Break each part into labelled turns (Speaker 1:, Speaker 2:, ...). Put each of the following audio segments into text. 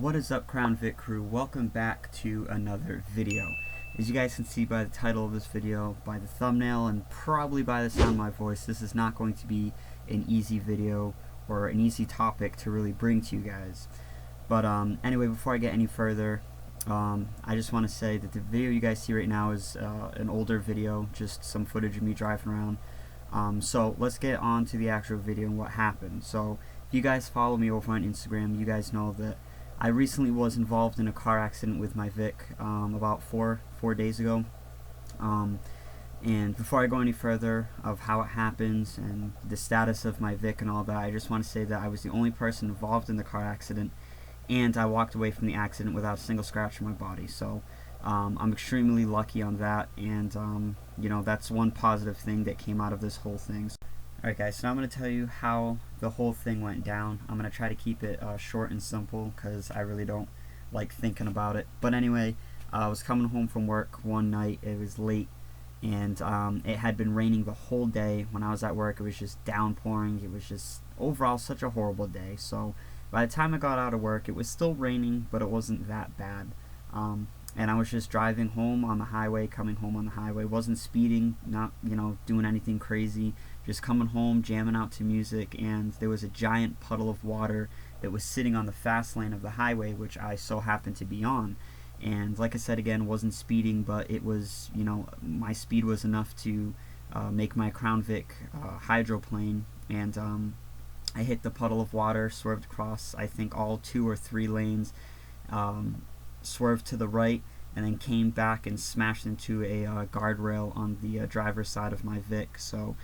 Speaker 1: What is up, Crown Vic Crew? Welcome back to another video. As you guys can see by the title of this video, by the thumbnail, and probably by the sound of my voice, this is not going to be an easy video or an easy topic to really bring to you guys. But anyway, before I get any further, I just want to say that the video you guys see right now is an older video, just some footage of me driving around. So let's get on to the actual video and what happened. So if you guys follow me over on Instagram, you guys know that I recently was involved in a car accident with my Vic about four days ago. And before I go any further of how it happens and the status of my Vic and all that, I just want to say that I was the only person involved in the car accident, and I walked away from the accident without a single scratch on my body. So I'm extremely lucky on that, and you know, that's one positive thing that came out of this whole thing. Alright guys, so now I'm going to tell you how the whole thing went down. I'm going to try to keep it short and simple because I really don't like thinking about it. But anyway, I was coming home from work one night. It was late, and it had been raining the whole day. When I was at work, it was just downpouring. It was just overall such a horrible day. So by the time I got out of work, it was still raining, but it wasn't that bad. And I was just driving home on the highway, coming home on the highway. Wasn't speeding, not, you know, doing anything crazy. Just coming home, jamming out to music, and there was a giant puddle of water that was sitting on the fast lane of the highway, which I so happened to be on. And like I said again, wasn't speeding, but it was, you know, my speed was enough to make my Crown Vic hydroplane, and I hit the puddle of water, swerved across, I think, all 2 or 3 lanes, swerved to the right, and then came back and smashed into a guardrail on the driver's side of my Vic. So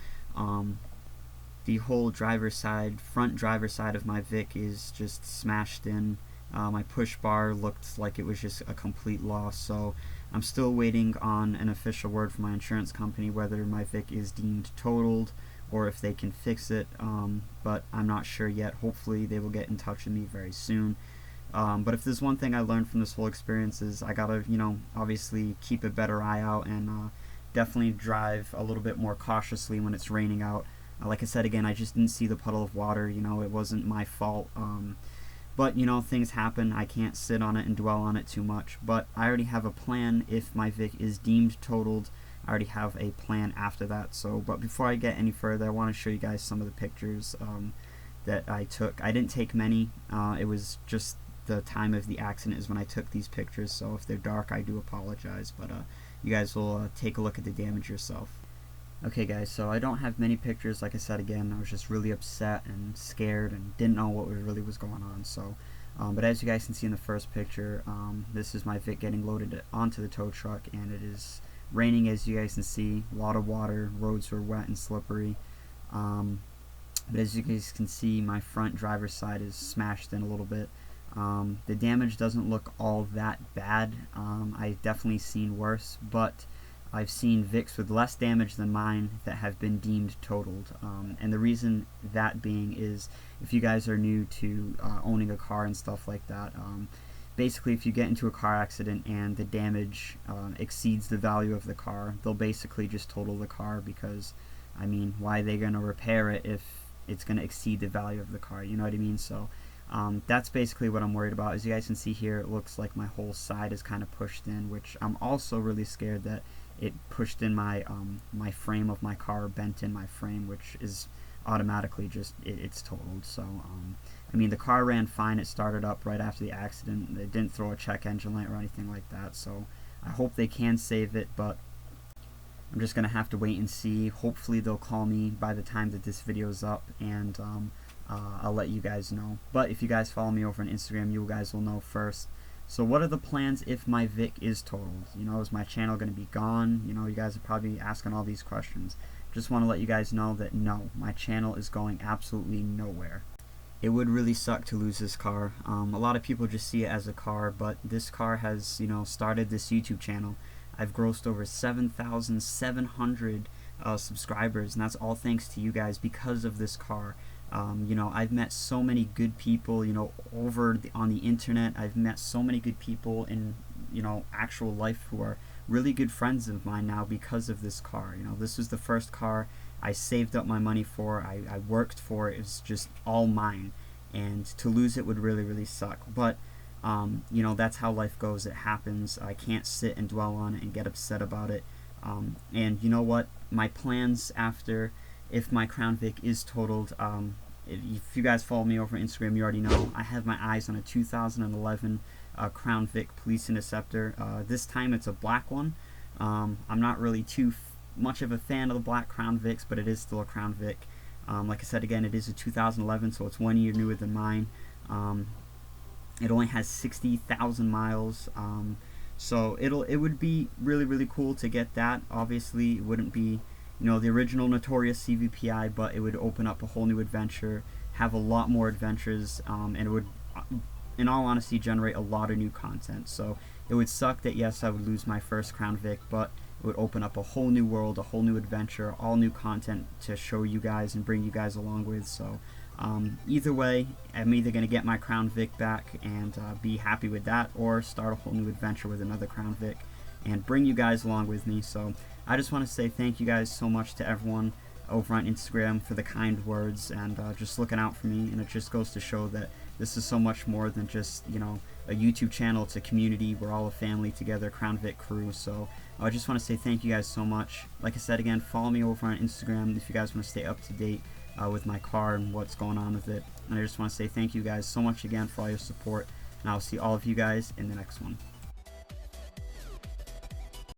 Speaker 1: the whole driver's side, front driver's side of my Vic is just smashed in. My push bar looked like it was just a complete loss. So I'm still waiting on an official word from my insurance company whether my Vic is deemed totaled or if they can fix it, but I'm not sure yet. Hopefully they will get in touch with me very soon. But if there's one thing I learned from this whole experience is I gotta, you know, obviously keep a better eye out and definitely drive a little bit more cautiously when it's raining out. Like I said again, I just didn't see the puddle of water, you know, it wasn't my fault. But, you know, things happen. I can't sit on it and dwell on it too much. But I already have a plan if my Vic is deemed totaled. I already have a plan after that. So, but before I get any further, I want to show you guys some of the pictures that I took. I didn't take many. It was just the time of the accident is when I took these pictures, so if they're dark I do apologize, but you guys will take a look at the damage yourself. Okay guys, so I don't have many pictures. Like I said again, I was just really upset and scared and didn't know what really was going on. So but as you guys can see in the first picture, this is my Vic getting loaded onto the tow truck, and it is raining, as you guys can see. A lot of water, roads were wet and slippery, but as you guys can see, my front driver's side is smashed in a little bit. The damage doesn't look all that bad. I've definitely seen worse, but I've seen Vics with less damage than mine that have been deemed totaled. And the reason that being is, if you guys are new to owning a car and stuff like that, basically if you get into a car accident and the damage exceeds the value of the car, they'll basically just total the car, because, I mean, why are they going to repair it if it's going to exceed the value of the car? You know what I mean? So that's basically what I'm worried about. As you guys can see here, it looks like my whole side is kind of pushed in, which I'm also really scared that it pushed in my my frame of my car, bent in my frame, which is automatically just it's totaled. So I mean, the car ran fine. It started up right after the accident. It didn't throw a check engine light or anything like that. So I hope they can save it, but I'm just gonna have to wait and see. Hopefully they'll call me by the time that this video is up, and I'll let you guys know. But if you guys follow me over on Instagram, you guys will know first. So what are the plans if my Vic is totaled? You know, is my channel going to be gone? You know, you guys are probably asking all these questions. Just want to let you guys know that no, my channel is going absolutely nowhere. It would really suck to lose this car. A lot of people just see it as a car, but this car has, you know, started this YouTube channel. I've grossed over 7,700 subscribers, and that's all thanks to you guys because of this car. You know, I've met so many good people, you know, on the internet. I've met so many good people in, you know, actual life who are really good friends of mine now because of this car. You know, this was the first car I saved up my money for. I worked for. It was just all mine, and to lose it would really, really suck. But You know, that's how life goes. It happens. I can't sit and dwell on it and get upset about it. And you know what? My plans after, if my Crown Vic is totaled, if you guys follow me over Instagram, you already know I have my eyes on a 2011 Crown Vic Police Interceptor. This time it's a black one. I'm not really too much of a fan of the black Crown Vics, but it is still a Crown Vic. Like I said again, it is a 2011, so it's 1 year newer than mine. It only has 60,000 miles. So it would be really cool to get that. Obviously, it wouldn't be, you know, the original notorious CVPI, but it would open up a whole new adventure, have a lot more adventures, and it would, in all honesty, generate a lot of new content. So it would suck that, yes, I would lose my first Crown Vic, but it would open up a whole new world, a whole new adventure, all new content to show you guys and bring you guys along with. So either way, I'm either going to get my Crown Vic back and be happy with that, or start a whole new adventure with another Crown Vic and bring you guys along with me. So I just want to say thank you guys so much to everyone over on Instagram for the kind words and just looking out for me. And it just goes to show that this is so much more than just, you know, a YouTube channel. It's a community. We're all a family together, Crown Vic Crew. So I just want to say thank you guys so much. Like I said again, follow me over on Instagram if you guys want to stay up to date with my car and what's going on with it. And I just want to say thank you guys so much again for all your support. And I'll see all of you guys in the next one.